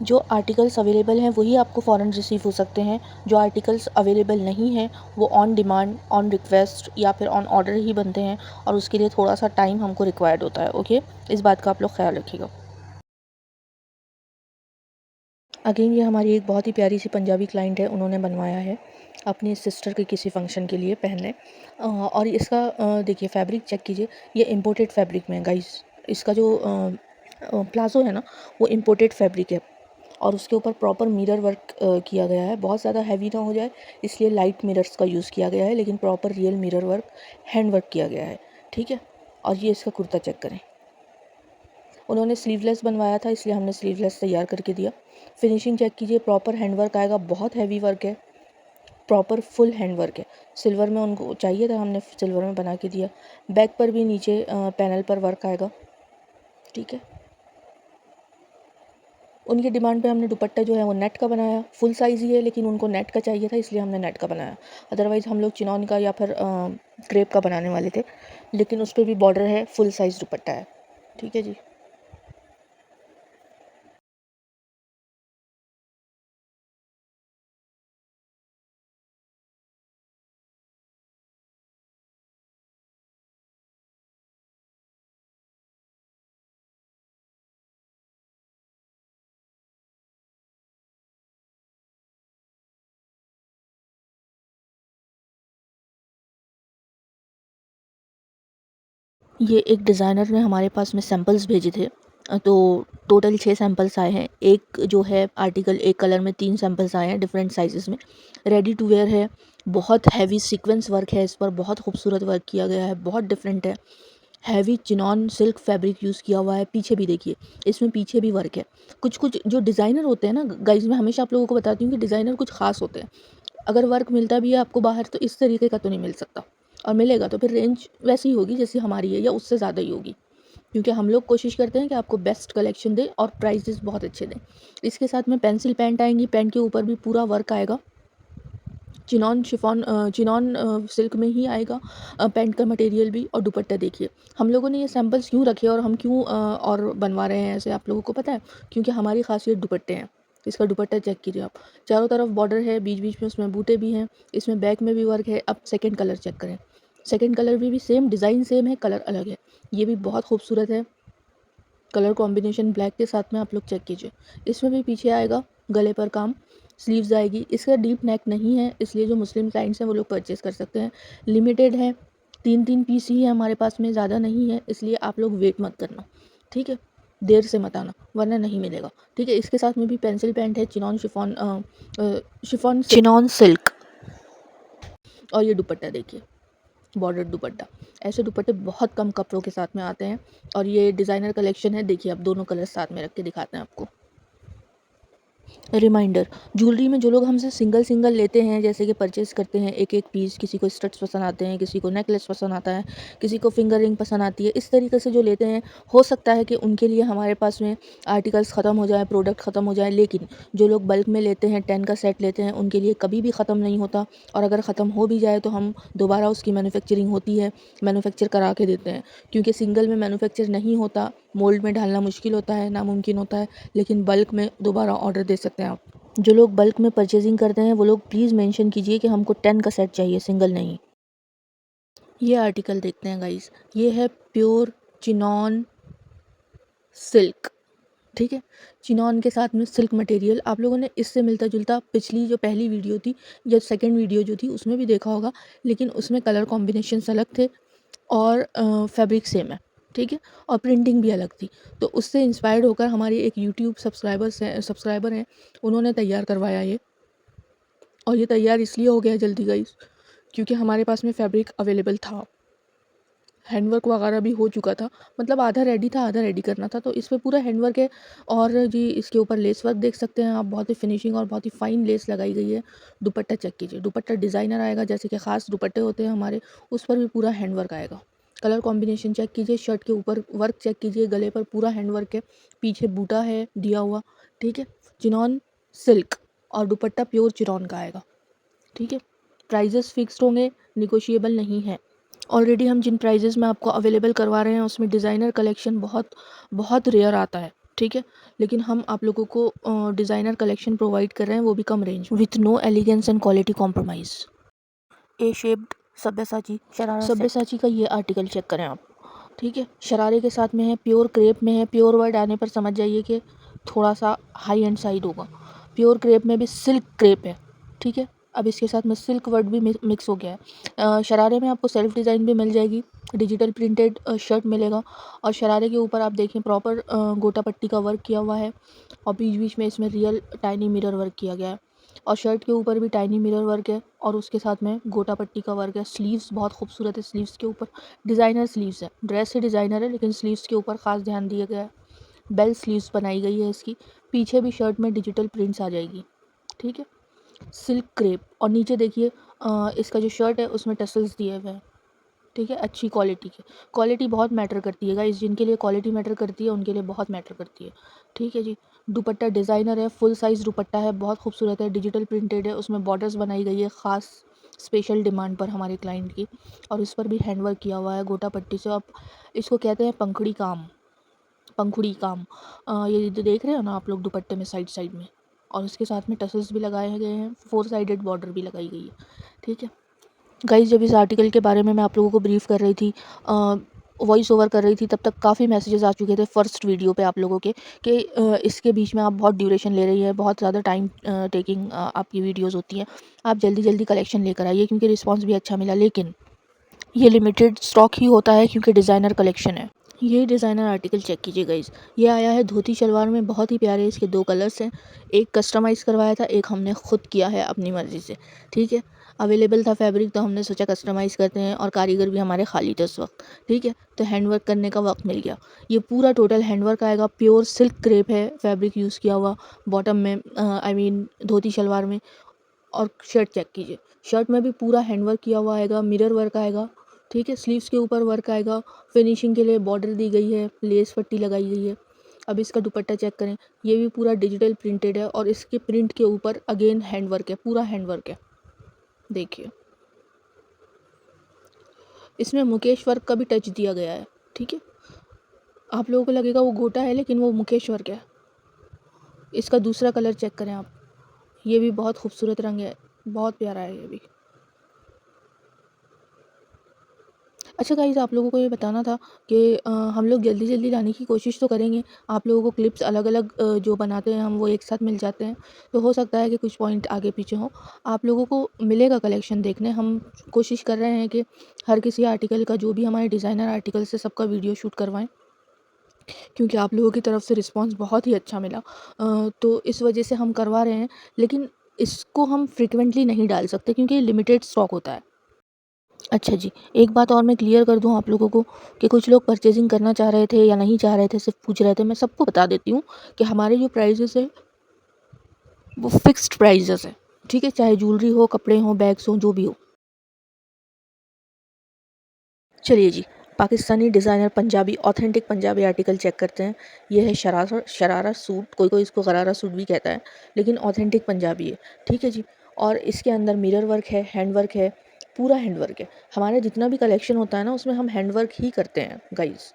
जो आर्टिकल्स अवेलेबल हैं वही आपको फ़ौरन रिसीव हो सकते हैं। जो आर्टिकल्स अवेलेबल नहीं हैं वो ऑन डिमांड, ऑन रिक्वेस्ट या फिर ऑन ऑर्डर ही बनते हैं, और उसके लिए थोड़ा सा टाइम हमको रिक्वायर्ड होता है। ओके, इस बात का आप लोग ख्याल रखिएगा। अगेन ये हमारी एक बहुत ही प्यारी सी पंजाबी क्लाइंट है, उन्होंने बनवाया है अपनी सिस्टर के किसी फंक्शन के लिए पहनने। और इसका देखिए फैब्रिक चेक कीजिए, ये इम्पोर्टेड फैब्रिक में है गाइस। इसका जो प्लाज़ो है ना, वो इम्पोर्टेड फैब्रिक है, और उसके ऊपर प्रॉपर मिरर वर्क किया गया है। बहुत ज़्यादा हैवी ना हो जाए इसलिए लाइट मिरर्स का यूज़ किया गया है, लेकिन proper real mirror work, hand work किया गया है। ठीक है, और ये इसका कुर्ता चेक करें, उन्होंने स्लीवलेस बनवाया था इसलिए हमने स्लीवलेस तैयार करके दिया। फिनिशिंग चेक कीजिए, प्रॉपर हैंड वर्क आएगा, बहुत हैवी वर्क है। प्रॉपर फुल हैंड वर्क है। सिल्वर में उनको चाहिए था, हमने सिल्वर में बना के दिया। बैक पर भी नीचे पैनल पर वर्क आएगा, ठीक है। उनकी डिमांड पे हमने दुपट्टा जो है वो नेट का बनाया, फुल साइज़ ही है लेकिन उनको नेट का चाहिए था इसलिए हमने नेट का बनाया। अदरवाइज़ हम लोग चिनॉन का या फिर क्रेप का बनाने वाले थे, लेकिन उस पर भी बॉर्डर है, फुल साइज़ दुपट्टा है, ठीक है जी। ये एक डिज़ाइनर ने हमारे पास में सैम्पल्स भेजे थे, तो टोटल 6 सैम्पल्स आए हैं। एक जो है आर्टिकल एक कलर में 3 सैम्पल्स आए हैं डिफरेंट साइज़ेस में। रेडी टू वेयर है, बहुत हैवी सीक्वेंस वर्क है इस पर, बहुत खूबसूरत वर्क किया गया है, बहुत डिफरेंट है। Heavy chinon silk fabric use किया हुआ है। पीछे भी देखिए, इसमें पीछे भी वर्क है। कुछ कुछ जो डिज़ाइनर होते हैं ना गाइज़, मैं हमेशा आप लोगों को बताती हूँ कि डिज़ाइनर कुछ ख़ास होते हैं। अगर वर्क मिलता भी है आपको बाहर तो इस तरीके का तो नहीं मिल सकता, और मिलेगा तो फिर रेंज वैसी ही होगी जैसी हमारी है या उससे ज़्यादा ही होगी, क्योंकि हम लोग कोशिश करते हैं कि आपको बेस्ट कलेक्शन दें और प्राइसेस बहुत अच्छे दें। इसके साथ में पेंसिल पैंट आएंगी, पैंट के ऊपर भी पूरा वर्क आएगा। चिनॉन शिफॉन चिनॉन सिल्क में ही आएगा पैंट का मटेरियल भी। और दुपट्टा देखिए, हम लोगों ने ये सैम्पल्स क्यों रखे और हम क्यों और बनवा रहे हैं ऐसे, आप लोगों को पता है, क्योंकि हमारी खासियत दुपट्टे हैं। इसका दुपट्टा चेक कीजिए आप, चारों तरफ बॉर्डर है, बीच बीच में उसमें बूटे भी हैं, इसमें बैक में भी वर्क है। अब सेकेंड कलर चेक करें, सेकेंड कलर भी सेम डिज़ाइन सेम है, कलर अलग है। ये भी बहुत खूबसूरत है, कलर कॉम्बिनेशन ब्लैक के साथ में, आप लोग चेक कीजिए। इसमें भी पीछे आएगा गले पर काम, स्लीव्स आएगी। इसका डीप नेक नहीं है, इसलिए जो मुस्लिम क्लाइंट्स हैं वो लोग परचेज़ कर सकते हैं। लिमिटेड है, 3 पीस ही है हमारे पास में, ज़्यादा नहीं है, इसलिए आप लोग वेट मत करना, ठीक है। देर से मत आना वरना नहीं मिलेगा, ठीक है। इसके साथ में भी पेंसिल पैंट है, chinon chiffon chiffon chinon silk. और ये दुपट्टा देखिए, बॉर्डर दुपट्टा। ऐसे दुपट्टे बहुत कम कपड़ों के साथ में आते हैं, और ये डिज़ाइनर कलेक्शन है। देखिए अब दोनों कलर साथ में रख के दिखाते हैं आपको। रिमाइंडर, ज्वेलरी में जो लोग हमसे सिंगल सिंगल लेते हैं, जैसे कि परचेज़ करते हैं एक एक पीस, किसी को स्टड्स पसंद आते हैं, किसी को नेकलेस पसंद आता है, किसी को फिंगर रिंग पसंद आती है, इस तरीके से जो लेते हैं, हो सकता है कि उनके लिए हमारे पास में आर्टिकल्स ख़त्म हो जाए, प्रोडक्ट ख़त्म हो जाए। लेकिन जो लोग बल्क में लेते हैं, 10 का सेट लेते हैं, उनके लिए कभी भी ख़त्म नहीं होता। और अगर ख़त्म हो भी जाए तो हम दोबारा उसकी मैन्युफैक्चरिंग होती है, मैन्युफैक्चर करा के देते हैं, क्योंकि सिंगल में मैन्युफैक्चर नहीं होता, मोल्ड में डालना मुश्किल होता है, नामुमकिन होता है। लेकिन बल्क में दोबारा ऑर्डर दे सकते हैं आप। जो लोग बल्क में परचेजिंग करते हैं वो लोग प्लीज़ मेंशन कीजिए कि हमको 10 का सेट चाहिए, सिंगल नहीं। ये आर्टिकल देखते हैं गाइस, ये है प्योर चिनॉन सिल्क, ठीक है। चिनॉन के साथ में सिल्क मटेरियल, आप लोगों ने इससे मिलता जुलता पिछली जो पहली वीडियो थी या सेकंड वीडियो जो थी उसमें भी देखा होगा, लेकिन उसमें कलर कॉम्बिनेशन अलग थे और फैब्रिक सेम है, ठीक है, और प्रिंटिंग भी अलग थी। तो उससे इंस्पायर्ड होकर हमारी एक यूट्यूब सब्सक्राइबर हैं, उन्होंने तैयार करवाया ये। और ये तैयार इसलिए हो गया जल्दी गाइस, क्योंकि हमारे पास में फैब्रिक अवेलेबल था, हैंडवर्क वगैरह भी हो चुका था, मतलब आधा रेडी था, आधा रेडी करना था। तो इस पर पूरा हैंडवर्क है। और जी इसके ऊपर लेस वर्क देख सकते हैं आप, बहुत ही फिनिशिंग और बहुत ही फाइन लेस लगाई गई है। दुपट्टा चेक कीजिए, दुपट्टा डिज़ाइनर आएगा, जैसे कि ख़ास दुपट्टे होते हैं हमारे, उस पर भी पूरा हैंडवर्क आएगा। कलर कॉम्बिनेशन चेक कीजिए, शर्ट के ऊपर वर्क चेक कीजिए, गले पर पूरा हैंडवर्क है, पीछे बूटा है दिया हुआ, ठीक है। चिनॉन सिल्क और दुपट्टा प्योर चिनॉन का आएगा, ठीक है। प्राइजेस फिक्स्ड होंगे, निगोशिएबल नहीं है। ऑलरेडी हम जिन प्राइजेस में आपको अवेलेबल करवा रहे हैं उसमें डिज़ाइनर कलेक्शन बहुत बहुत रेयर आता है, ठीक है। लेकिन हम आप लोगों को डिज़ाइनर कलेक्शन प्रोवाइड कर रहे हैं, वो भी कम range, with no elegance and quality compromise. A shaped Sabyasachi sharara, Sabyasachi का ये आर्टिकल चेक करें आप, ठीक है। शरारे के साथ में है, प्योर क्रेप में है। प्योर वर्ड आने पर समझ जाइए कि थोड़ा सा हाई एंड साइड होगा। प्योर क्रेप में भी सिल्क क्रेप है, ठीक है। अब इसके साथ में सिल्क वर्ड भी मिक्स हो गया है। शरारे में आपको सेल्फ डिज़ाइन भी मिल जाएगी, डिजिटल प्रिंटेड शर्ट मिलेगा। और शरारे के ऊपर आप देखें प्रॉपर गोटा पट्टी का वर्क किया हुआ है, और बीच बीच में इसमें रियल टाइनी मिरर वर्क किया गया है। और शर्ट के ऊपर भी टाइनी मिरर वर्क है, और उसके साथ में गोटा पट्टी का वर्क है। स्लीव्स बहुत खूबसूरत है, स्लीव्स के ऊपर डिज़ाइनर स्लीव्स है, ड्रेस से डिज़ाइनर है लेकिन स्लीव्स के ऊपर ख़ास ध्यान दिया गया है। बेल स्लीव्स बनाई गई है इसकी। पीछे भी शर्ट में डिजिटल प्रिंट्स आ जाएगी, ठीक है। सिल्क क्रेप, और नीचे देखिए इसका जो शर्ट है उसमें टसल्स दिए हुए हैं। ठीक है, अच्छी क्वालिटी के। क्वालिटी बहुत मैटर करती है गाइस, जिनके लिए क्वालिटी मैटर करती है उनके लिए बहुत मैटर करती है। ठीक है जी। दुपट्टा डिज़ाइनर है, फुल साइज़ दुपट्टा है, बहुत खूबसूरत है, डिजिटल प्रिंटेड है, उसमें बॉर्डर्स बनाई गई है ख़ास स्पेशल डिमांड पर हमारे क्लाइंट की, और इस पर भी हैंडवर्क किया हुआ है गोटा पट्टी से। आप इसको कहते हैं पंखुड़ी काम, पंखुड़ी काम। ये जो देख रहे हो ना आप लोग दुपट्टे में साइड साइड में, और उसके साथ में टसल्स भी लगाए गए हैं, 4 साइडेड बॉर्डर भी लगाई गई है। ठीक है गाइस, जब इस आर्टिकल के बारे में मैं आप लोगों को ब्रीफ़ कर रही थी, वॉइस ओवर कर रही थी, तब तक काफ़ी मैसेजेस आ चुके थे फर्स्ट वीडियो पे आप लोगों के कि इसके बीच में आप बहुत ड्यूरेशन ले रही है, बहुत ज़्यादा टाइम टेकिंग आपकी वीडियोस होती हैं, आप जल्दी जल्दी कलेक्शन लेकर आइए, क्योंकि रिस्पांस भी अच्छा मिला। लेकिन ये लिमिटेड स्टॉक ही होता है क्योंकि डिज़ाइनर कलेक्शन है। ये डिज़ाइनर आर्टिकल चेक कीजिए गाइस, ये आया है धोती शलवार में, बहुत ही प्यारे इसके 2 कलर्स हैं। एक कस्टमाइज़ करवाया था, एक हमने खुद किया है अपनी मर्ज़ी से। ठीक है, अवेलेबल था फैब्रिक तो हमने सोचा कस्टमाइज़ करते हैं, और कारीगर भी हमारे खाली थे उस वक्त। ठीक है, तो हैंडवर्क करने का वक्त मिल गया। ये पूरा टोटल हैंडवर्क आएगा, प्योर सिल्क क्रेप है फैब्रिक यूज़ किया हुआ बॉटम में, आई मीन धोती शलवार में। और शर्ट चेक कीजिए, शर्ट में भी पूरा हैंडवर्क किया हुआ आएगा, मिरर वर्क आएगा। ठीक है, स्लीव्स के ऊपर वर्क आएगा, फिनिशिंग के लिए बॉर्डर दी गई है, लेस पट्टी लगाई गई है। अब इसका दुपट्टा चेक करें, ये भी पूरा डिजिटल प्रिंटेड है, और इसके प्रिंट के ऊपर अगेन हैंडवर्क है, पूरा हैंडवर्क है। देखिए, इसमें मुकेश वर्क का भी टच दिया गया है। ठीक है, आप लोगों को लगेगा वो गोटा है, लेकिन वो मुकेश वर्क है। इसका दूसरा कलर चेक करें आप, ये भी बहुत खूबसूरत रंग है, बहुत प्यारा है ये भी। अच्छा गाइस, आप लोगों को ये बताना था कि हम लोग जल्दी जल्दी लाने की कोशिश तो करेंगे। आप लोगों को क्लिप्स अलग अलग जो बनाते हैं हम, वो एक साथ मिल जाते हैं, तो हो सकता है कि कुछ पॉइंट आगे पीछे हों। आप लोगों को मिलेगा कलेक्शन देखने, हम कोशिश कर रहे हैं कि हर किसी आर्टिकल का, जो भी हमारे डिज़ाइनर आर्टिकल से, सबका वीडियो शूट करवाएं, क्योंकि आप लोगों की तरफ से रिस्पॉन्स बहुत ही अच्छा मिला। तो इस वजह से हम करवा रहे हैं, लेकिन इसको हम फ्रिक्वेंटली नहीं डाल सकते क्योंकि ये लिमिटेड स्टॉक होता है। अच्छा जी, एक बात और मैं क्लियर कर दूँ आप लोगों को कि कुछ लोग परचेज़िंग करना चाह रहे थे या नहीं चाह रहे थे, सिर्फ़ पूछ रहे थे। मैं सबको बता देती हूँ कि हमारे जो प्राइसेज़ हैं वो फ़िक्स्ड प्राइसेज़ हैं। ठीक है? चाहे ज्वेलरी हो, कपड़े हों, बैग्स हों, जो भी हो। चलिए जी, Pakistani designer Punjabi, authentic Punjabi article check करते हैं। ये है शरारा सूट, कोई-कोई इसको गरारा सूट भी कहता है, लेकिन ऑथेंटिक पंजाबी है। ठीक है जी? और इसके अंदर मिरर वर्क है, हैंड वर्क है, पूरा हैंड वर्क है। हमारा जितना भी कलेक्शन होता है ना, उसमें हम हैंड वर्क ही करते हैं गाइज़।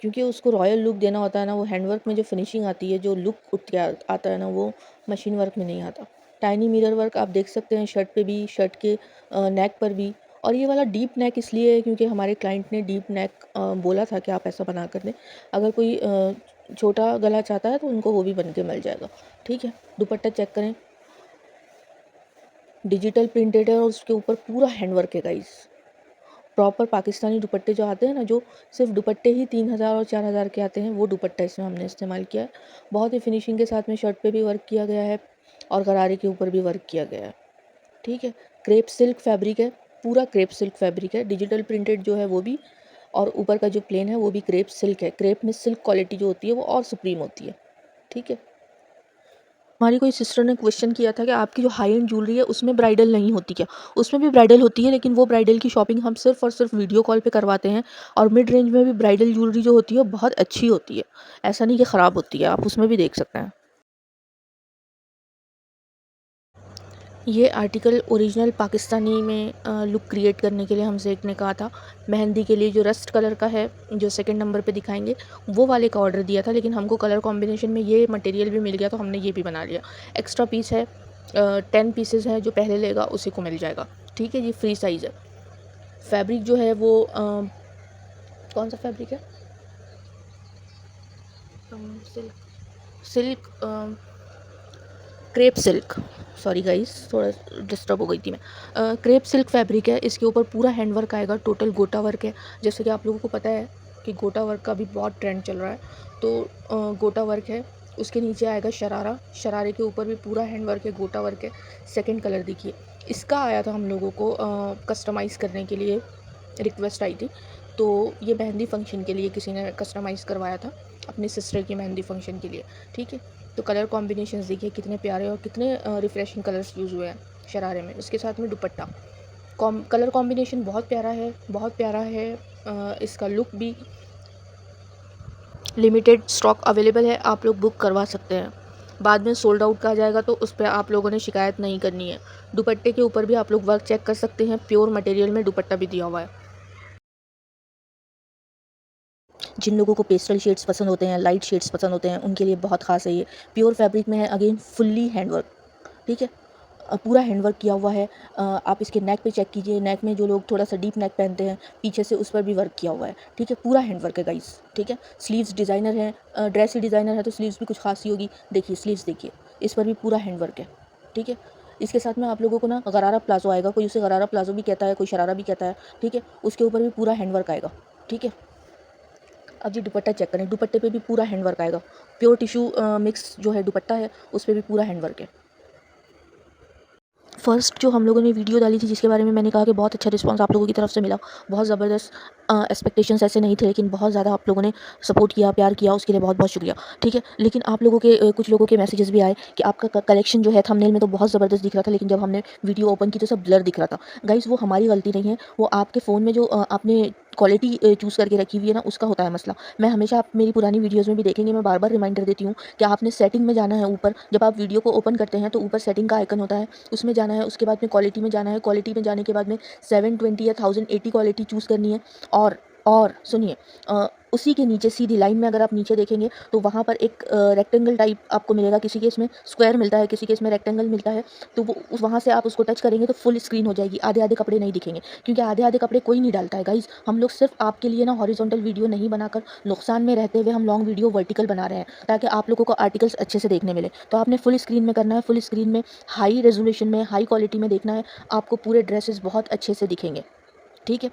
क्योंकि उसको रॉयल लुक देना होता है ना, वो हैंडवर्क में जो फिनिशिंग आती है, जो लुक उठ के आता है ना, वो मशीन वर्क में नहीं आता। टाइनी मिरर वर्क आप देख सकते हैं शर्ट पे भी, शर्ट के नेक पर भी। और ये वाला डीप नेक इसलिए है क्योंकि हमारे क्लाइंट ने डीप नेक बोला था कि आप ऐसा बना कर दें। अगर कोई छोटा गला चाहता है तो उनको वो भी बन के मिल जाएगा। ठीक है, दुपट्टा चेक करें, डिजिटल प्रिंटेड है, और उसके ऊपर पूरा हैंडवर्क है गाइस। प्रॉपर पाकिस्तानी दुपट्टे जो आते हैं ना, जो सिर्फ दुपट्टे ही 3000 और 4000 के आते हैं, वो दुपट्टा इसमें हमने इस्तेमाल किया है। बहुत ही फिनिशिंग के साथ में शर्ट पे भी वर्क किया गया है, और गरारे के ऊपर भी वर्क किया गया है। ठीक है, क्रेप सिल्क फैब्रिक है, पूरा क्रेप सिल्क फैब्रिक है, डिजिटल प्रिंटेड जो है वो भी, और ऊपर का जो प्लेन है वो भी क्रेप सिल्क है। क्रेप में सिल्क क्वालिटी जो होती है वो और सुप्रीम होती है। ठीक है, हमारी कोई सिस्टर ने क्वेश्चन किया था कि आपकी जो हाई एंड ज्वेलरी है उसमें ब्राइडल नहीं होती क्या? उसमें भी ब्राइडल होती है, लेकिन वो ब्राइडल की शॉपिंग हम सिर्फ़ और सिर्फ़ वीडियो कॉल पे करवाते हैं, और मिड रेंज में भी ब्राइडल ज्वेलरी जो होती है वो बहुत अच्छी होती है। ऐसा नहीं कि ख़राब होती है, आप उसमें भी देख सकते हैं। ये आर्टिकल ओरिजिनल पाकिस्तानी में लुक क्रिएट करने के लिए हमसे एक ने कहा था। मेहंदी के लिए जो रस्ट कलर का है, जो सेकंड नंबर पे दिखाएंगे, वो वाले का ऑर्डर दिया था, लेकिन हमको कलर कॉम्बिनेशन में ये मटेरियल भी मिल गया तो हमने ये भी बना लिया। एक्स्ट्रा पीस है, 10 पीसेस है, जो पहले लेगा उसी को मिल जाएगा। ठीक है जी, फ्री साइज़ है। फैब्रिक जो है वो कौन सा फैब्रिक है? Silk, silk, crepe silk, sorry guys, थोड़ा डिस्टर्ब हो गई थी मैं। क्रेप सिल्क फैब्रिक है, इसके ऊपर पूरा हैंड वर्क आएगा, टोटल गोटा वर्क है। जैसे कि आप लोगों को पता है कि गोटा वर्क का भी बहुत ट्रेंड चल रहा है, तो गोटा वर्क है। उसके नीचे आएगा शरारा, शरारे के ऊपर भी पूरा हैंड वर्क है, गोटा वर्क है। सेकंड कलर देखिए, इसका आया था हम लोगों को कस्टमाइज़ करने के लिए, रिक्वेस्ट आई थी, तो ये मेहंदी फंक्शन के लिए किसी ने कस्टमाइज़ करवाया था। अपनी सिस्टर की मेहंदी फंक्शन के लिए। ठीक है, तो कलर कॉम्बिनेशंस देखिए कितने प्यारे और कितने रिफ्रेशिंग कलर्स यूज़ हुए हैं शरारे में। उसके साथ में दुपट्टा कलर कॉम्बिनेशन बहुत प्यारा है, बहुत प्यारा है। इसका लुक भी लिमिटेड स्टॉक अवेलेबल है, आप लोग बुक करवा सकते हैं। बाद में सोल्ड आउट का आ जाएगा तो उस पे आप लोगों ने शिकायत नहीं करनी है। दुपट्टे के ऊपर भी आप लोग वर्क चेक कर सकते हैं, प्योर मटेरियल में दुपट्टा भी दिया हुआ है। जिन लोगों को पेस्टल शेड्स पसंद होते हैं, लाइट शेड्स पसंद होते हैं, उनके लिए बहुत खास है ये। प्योर फैब्रिक में है, अगेन फुल्ली हैंडवर्क। ठीक है, पूरा हैंडवर्क किया हुआ है। आप इसके नेक पे चेक कीजिए, नेक में जो लोग थोड़ा सा डीप नेक पहनते हैं पीछे से उस पर भी वर्क किया हुआ है। ठीक है, पूरा हैंडवर्क है गाइस। ठीक है, स्लीव्स डिज़ाइनर है, ड्रेस ही डिज़ाइनर है तो स्लीव्स भी कुछ खास ही होगी। देखिए स्लीव्स देखिए, इस पर भी पूरा हैंडवर्क है। ठीक है, इसके साथ में आप लोगों को ना गरारा प्लाजो आएगा, कोई उसे गरारा प्लाजो भी कहता है, कोई शरारा भी कहता है। ठीक है, उसके ऊपर भी पूरा हैंडवर्क आएगा। ठीक है, अब जी दुपट्टा चेक करें, दुपट्टे पे भी पूरा हैंडवर्क आएगा। प्योर टिश्यू मिक्स जो है दुपट्टा है उस पर भी पूरा हैंडवर्क है। फर्स्ट जो हम लोगों ने वीडियो डाली थी जिसके बारे में मैंने कहा कि बहुत अच्छा रिस्पांस आप लोगों की तरफ से मिला, बहुत ज़बरदस्त। एक्सपेक्टेशंस ऐसे नहीं थे लेकिन बहुत ज़्यादा आप लोगों ने सपोर्ट किया, प्यार किया, उसके लिए बहुत बहुत शुक्रिया। ठीक है, लेकिन आप लोगों के कुछ लोगों के मैसेजेस भी आए कि आपका कलेक्शन जो है थंबनेल में तो बहुत ज़बरदस्त दिख रहा था लेकिन जब हमने वीडियो ओपन की तो सब ब्लर दिख रहा था। गाइस वो हमारी गलती नहीं है, वो आपके फ़ोन में जो आपने क्वालिटी चूज़ करके रखी हुई है ना उसका होता है मसला। मैं हमेशा आप मेरी पुरानी वीडियोज़ में भी देखेंगे, मैं बार बार रिमाइंडर देती हूँ कि आपने सेटिंग में जाना है। ऊपर जब आप वीडियो को ओपन करते हैं तो ऊपर सेटिंग का आइकन होता है, उसमें जाना है। उसके बाद में क्वालिटी में जाना है, क्वालिटी में जाने के बाद में 720 या 1080 क्वालिटी चूज़ करनी है। और सुनिए, उसी के नीचे सीधी लाइन में अगर आप नीचे देखेंगे तो वहाँ पर एक रेक्टेंगल टाइप आपको मिलेगा। किसी केस में स्क्वायर मिलता है, किसी केस में रेक्टेंगल मिलता है। तो वो वहाँ से आप उसको टच करेंगे तो फुल स्क्रीन हो जाएगी, आधे आधे कपड़े नहीं दिखेंगे, क्योंकि आधे आधे कपड़े कोई नहीं डालता है गाइज। हम लोग सिर्फ आपके लिए ना हॉरिजॉन्टल वीडियो नहीं बनाकर नुकसान में रहते हुए हम लॉन्ग वीडियो वर्टिकल बना रहे हैं ताकि आप लोगों को आर्टिकल्स अच्छे से देखने मिले। तो आपने फुल स्क्रीन में करना है, फुल स्क्रीन में हाई रेजोल्यूशन में हाई क्वालिटी में देखना है, आपको पूरे ड्रेसेस बहुत अच्छे से दिखेंगे। ठीक है,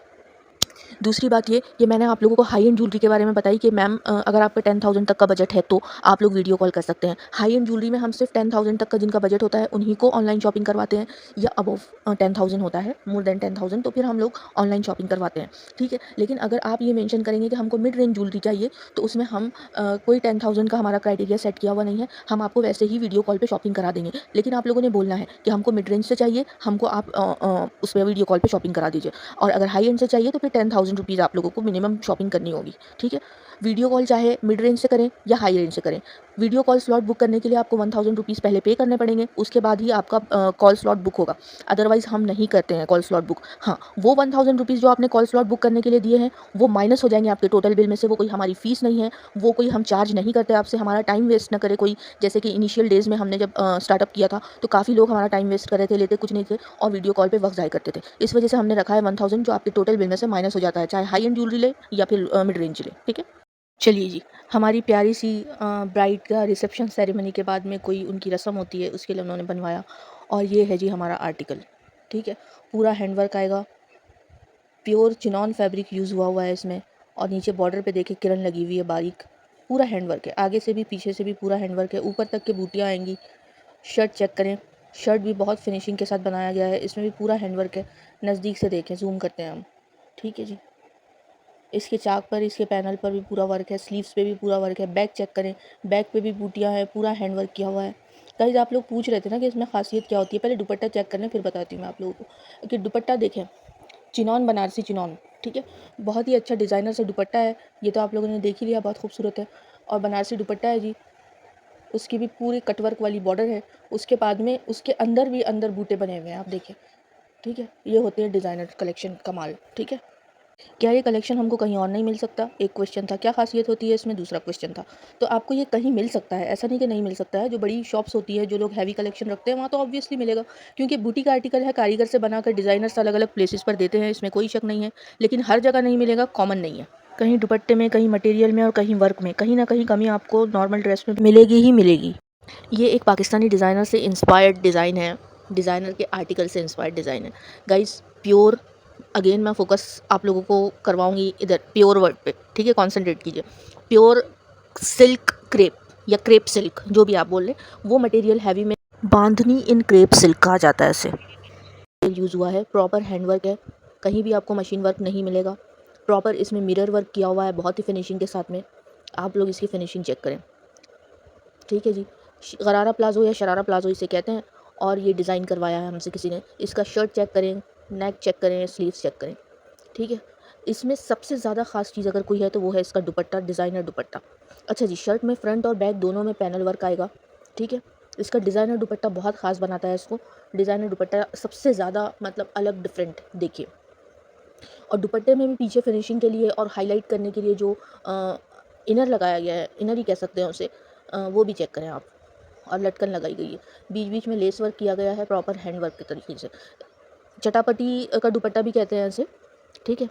दूसरी बात ये मैंने आप लोगों को हाई एंड ज्वेलरी के बारे में बताई कि मैम अगर आपका 10,000 तक का बजट है तो आप लोग वीडियो कॉल कर सकते हैं। हाई एंड ज्वेलरी में हम सिर्फ 10,000 तक का जिनका बजट होता है उन्हीं को ऑनलाइन शॉपिंग करवाते हैं, या अबव 10,000 होता है, मोर देन 10,000 तो फिर हम लोग ऑनलाइन शॉपिंग करवाते हैं। ठीक है, लेकिन अगर आप ये मेंशन करेंगे कि हमको मिड रेंज ज्वेलरी चाहिए तो उसमें हम कोई 10,000 का हमारा क्राइटेरिया सेट किया हुआ नहीं है, हम आपको वैसे ही वीडियो कॉल पर शॉपिंग करा देंगे। लेकिन आप लोगों ने बोलना है कि हमको मिड रेंज से चाहिए, हमको आप उस पर वीडियो कॉल पर शॉपिंग करा दीजिए, और अगर हाई एंड से चाहिए तो फिर 10,000 रुपीज़ आप लोगों को मिनिमम शॉपिंग करनी होगी। ठीक है, वीडियो कॉल चाहे मिड रेंज से करें या हाई रेंज से करें, वीडियो कॉल स्लॉट बुक करने के लिए आपको 1,000 रुपीज़ पहले पे करने पड़ेंगे, उसके बाद ही आपका कॉल स्लॉट बुक होगा। अदरवाइज़ हम नहीं करते हैं कॉल स्लॉट बुक। हाँ, वो 1,000 रुपीज़ जो आपने कॉल स्लॉट बुक करने के लिए दिए हैं वो माइनस हो जाएंगे आपके टोटल बिल में से, वो कोई हमारी फ़ीस नहीं है, वो कोई हम चार्ज नहीं करते आपसे। हमारा टाइम वेस्ट ना करे कोई, जैसे कि इनिशियल डेज़ में हमने जब स्टार्टअप किया था तो काफ़ी लोग हमारा टाइम वेस्ट कर रहे थे, लेते कुछ नहीं थे और वीडियो कॉल पे वक्त ज़ाया करते थे। इस वजह से हमने रखा है 1,000 जो आपके टोटल बिल में से माइनस हो जाता है, चाहे हाई एंड ज्वेलरी ले या फिर मिड रेंज ले। ठीक है, चलिए जी, हमारी प्यारी सी ब्राइड का रिसेप्शन सेरेमनी के बाद में कोई उनकी रस्म होती है उसके लिए उन्होंने बनवाया, और ये है जी हमारा आर्टिकल। ठीक है, पूरा हैंडवर्क आएगा, प्योर चिनॉन फैब्रिक यूज़ हुआ है इसमें, और नीचे बॉर्डर पे देखिए किरण लगी हुई है बारीक, पूरा हैंडवर्क है, आगे से भी पीछे से भी पूरा हैंडवर्क है, ऊपर तक के बूटियाँ आएंगी। शर्ट चेक करें, शर्ट भी बहुत फिनिशिंग के साथ बनाया गया है, इसमें भी पूरा हैंडवर्क है। नज़दीक से देखें, जूम करते हैं हम। ठीक है जी, इसके चाक पर, इसके पैनल पर भी पूरा वर्क है, स्लीव्स पे भी पूरा वर्क है। बैक चेक करें, बैक पे भी बूटियाँ हैं, पूरा हैंड वर्क किया हुआ है। गाइस आप लोग पूछ रहे थे ना कि इसमें खासियत क्या होती है, पहले दुपट्टा चेक करने फिर बताती हूँ मैं आप लोगों को कि दुपट्टा देखें, चिनॉन बनारसी चिनॉन। ठीक है, बहुत ही अच्छा डिज़ाइनर से दुपट्टा है, ये तो आप लोगों ने देख ही लिया, बहुत खूबसूरत है और बनारसी दुपट्टा है जी। उसकी भी पूरी कटवर्क वाली बॉर्डर है, उसके बाद में उसके अंदर भी अंदर बूटे बने हुए हैं, आप देखिए। ठीक है, ये होते हैं डिज़ाइनर कलेक्शन कमाल। ठीक है, क्या ये कलेक्शन हमको कहीं और नहीं मिल सकता, एक क्वेश्चन था। क्या खासियत होती है इसमें, दूसरा क्वेश्चन था। तो आपको ये कहीं मिल सकता है, ऐसा नहीं कि नहीं मिल सकता है। जो बड़ी शॉप्स होती है, जो लोग हैवी कलेक्शन रखते हैं, वहाँ तो ऑब्वियसली मिलेगा, क्योंकि बूटीक आर्टिकल है, कारीगर से बनाकर डिज़ाइनर्स अलग अलग प्लेसेस पर देते हैं, इसमें कोई शक नहीं है। लेकिन हर जगह नहीं मिलेगा, कॉमन नहीं है। कहीं दुपट्टे में, कहीं मटेरियल में और कहीं वर्क में, कहीं ना कहीं कमी आपको नॉर्मल ड्रेस में मिलेगी ही मिलेगी। ये एक पाकिस्तानी डिज़ाइनर से इंस्पायर्ड डिज़ाइन है, डिज़ाइनर के आर्टिकल से इंस्पायर्ड डिज़ाइन है गाइस। प्योर, अगेन मैं फोकस आप लोगों को करवाऊंगी इधर प्योर वर्ड पे। ठीक है, कॉन्सेंट्रेट कीजिए। प्योर सिल्क क्रेप या क्रेप सिल्क, जो भी आप बोल लें, वो मटेरियल हैवी में बांधनी इन क्रेप सिल्क कहा जाता है इसे, यूज़ हुआ है। प्रॉपर हैंडवर्क है, कहीं भी आपको मशीन वर्क नहीं मिलेगा। प्रॉपर इसमें मिरर वर्क किया हुआ है बहुत ही फिनिशिंग के साथ में। आप लोग इसकी फिनिशिंग चेक करें, ठीक है जी। गरारा प्लाज़ो या शरारा प्लाज़ो इसे कहते हैं और ये डिज़ाइन करवाया है हमसे किसी ने। इसका शर्ट चेक करें, नेक चेक करें, स्लीव्स चेक करें, ठीक है। इसमें सबसे ज़्यादा ख़ास चीज़ अगर कोई है तो वो है इसका दुपट्टा, डिज़ाइनर दुपट्टा। अच्छा जी, शर्ट में फ्रंट और बैक दोनों में पैनल वर्क आएगा, ठीक है। इसका डिज़ाइनर दुपट्टा बहुत ख़ास बनाता है इसको। डिज़ाइनर दुपट्टा सबसे ज़्यादा मतलब अलग डिफरेंट देखिए। और दुपट्टे में भी पीछे फिनिशिंग के लिए और हाईलाइट करने के लिए जो इनर लगाया गया है, इनर ही कह सकते हैं उसे, वो भी चेक करें आप। और लटकन लगाई गई है, बीच बीच में लेस वर्क किया गया है प्रॉपर हैंड वर्क के तरीके से। चटापटी का दुपट्टा भी कहते हैं इसे, ठीक है।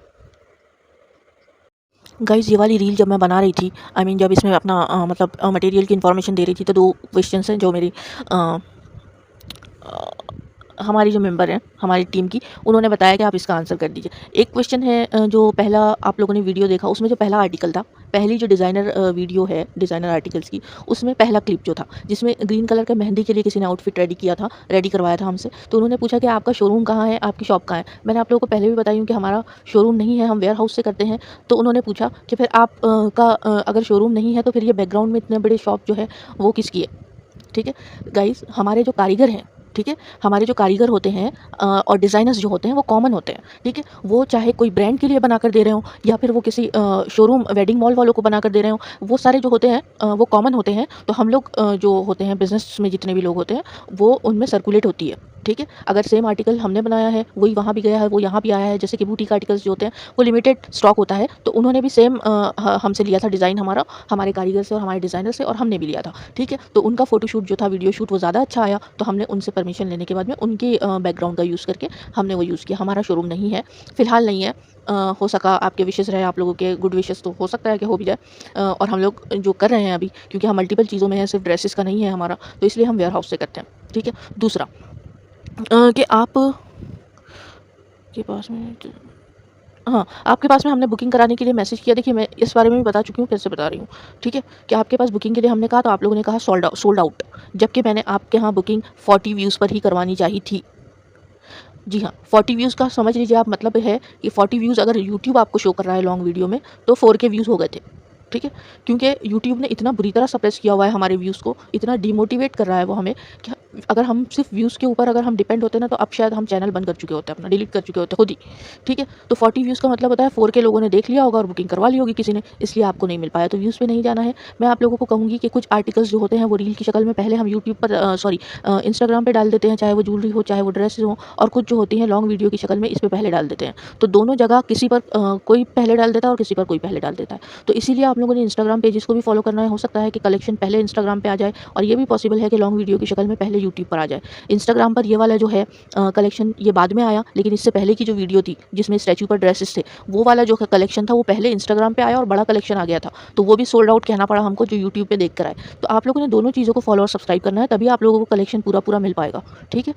गाइज़ ये वाली रील जब मैं बना रही थी, जब इसमें अपना मतलब मटेरियल की इन्फॉर्मेशन दे रही थी, तो 2 क्वेश्चंस हैं जो मेरी अ, हमारी जो मेंबर हैं हमारी टीम की, उन्होंने बताया कि आप इसका आंसर कर दीजिए। एक क्वेश्चन है जो पहला आप लोगों ने वीडियो देखा, उसमें जो पहला आर्टिकल था, पहली जो डिज़ाइनर वीडियो है डिज़ाइनर आर्टिकल्स की, उसमें पहला क्लिप जो था, जिसमें ग्रीन कलर के मेहंदी के लिए किसी ने आउटफिट रेडी करवाया था हमसे। तो उन्होंने पूछा कि आपका शोरूम कहाँ है, आपकी शॉप कहाँ है। मैंने आप लोगों को पहले भी बताई हूँ कि हमारा शोरूम नहीं है, हम वेयर हाउस से करते हैं। तो उन्होंने पूछा कि फिर आप अगर शोरूम नहीं है तो फिर ये बैकग्राउंड में इतने बड़े शॉप जो है वो किसकी है, ठीक है। गाइज़ हमारे जो कारीगर हैं, ठीक है, हमारे जो कारीगर होते हैं और डिज़ाइनर्स जो होते हैं वो कॉमन होते हैं, ठीक है। वो चाहे कोई ब्रांड के लिए बनाकर दे रहे हों या फिर वो किसी शोरूम वेडिंग मॉल वालों को बनाकर दे रहे हों, वो सारे जो होते हैं वो कॉमन होते हैं। तो हम लोग जो होते हैं बिज़नेस में जितने भी लोग होते हैं वो उनमें सर्कुलेट होती है, ठीक है। अगर सेम आर्टिकल हमने बनाया है वही वहाँ भी गया है, वो यहाँ भी आया है, जैसे कि बुटीक आर्टिकल्स जो होते हैं वो लिमिटेड स्टॉक होता है, तो उन्होंने भी सेम हमसे लिया था डिज़ाइन हमारा, हमारे कारीगर से और हमारे डिज़ाइनर से, और हमने भी लिया था, ठीक है। तो उनका फ़ोटोशूट जो था, वीडियो शूट, वो ज़्यादा अच्छा आया, तो हमने उनसे परमिशन लेने के बाद में उनके बैकग्राउंड का यूज़ करके हमने वो यूज़ किया। हमारा शोरूम नहीं है, फ़िलहाल नहीं है। हो सका आपके विशेज़ रहे, आप लोगों के गुड विशेज़ तो हो सकता है कि हो भी जाए। और हम लोग जो कर रहे हैं अभी, क्योंकि हम मल्टीपल चीज़ों में हैं, सिर्फ ड्रेसेस का नहीं है हमारा, तो इसलिए हम वेयर हाउस से करते हैं, ठीक है। दूसरा कि आप के पास में हाँ, आपके पास में हमने बुकिंग कराने के लिए मैसेज किया। देखिए मैं इस बारे में भी बता चुकी हूँ, फिर से बता रही हूँ, ठीक है। कि आपके पास बुकिंग के लिए हमने कहा तो आप लोगों ने कहा सोल्ड आउट, जबकि मैंने आपके यहाँ बुकिंग 40 व्यूज़ पर ही करवानी चाहिए थी। जी हाँ, 40 व्यूज़ का समझ लीजिए आप, मतलब है कि 40 व्यूज़ अगर यूट्यूब आपको शो कर रहा है लॉन्ग वीडियो में, तो 4K व्यूज़ हो गए थे, ठीक है। क्योंकि यूट्यूब ने इतना बुरी तरह सप्रेस किया हुआ है हमारे व्यूज़ को, इतना डिमोटिवेट कर रहा है वो हमें कि अगर हम सिर्फ व्यूज़ के ऊपर अगर हम डिपेंड होते ना, तो अब शायद हम चैनल बंद कर चुके होते, अपना डिलीट कर चुके होते खुद ही, ठीक है। तो 40 व्यूज़ का मतलब होता है 4K लोगों ने देख लिया होगा और बुकिंग करवा ली होगी किसी ने, इसलिए आपको नहीं मिल पाया, तो व्यूज़ पे नहीं जाना है। मैं आप लोगों को कहूँगी कि कुछ आर्टिकल्स जो होते हैं वो रील की शक्ल में पहले हम यूट्यूब पर इंस्टाग्राम पे डाल देते हैं, चाहे वो ज्वेलरी हो, चाहे वो ड्रेसेस हो, और कुछ जो होती हैं लॉन्ग वीडियो की शक्ल में इस पे पहले डाल देते हैं। तो दोनों जगह किसी पर कोई पहले डाल देता है और किसी पर कोई पहले डाल देता है। तो इसीलिए आप लोगों ने इंस्टाग्राम पेजेस को भी फॉलो करना है। हो सकता है कि कलेक्शन पहले इंस्टाग्राम पे आ जाए, और ये भी पॉसिबल है कि लॉन्ग वीडियो की शक्ल में पहले यूट्यूब पर आ जाए। इंस्टाग्राम पर ये वाला जो है कलेक्शन ये बाद में आया, लेकिन इससे पहले की जो वीडियो थी जिसमें स्टैचू पर ड्रेसेस थे, वो वाला जो कलेक्शन था वो पहले इंस्टाग्राम पे आया और बड़ा कलेक्शन आ गया था, तो वो भी सोल्ड आउट कहना पड़ा हमको, जो यूट्यूब पे देख कर आए। तो आप लोगों ने दोनों चीज़ों को फॉलो और सब्सक्राइब करना है, तभी आप लोगों को कलेक्शन पूरा पूरा मिल पाएगा, ठीक है।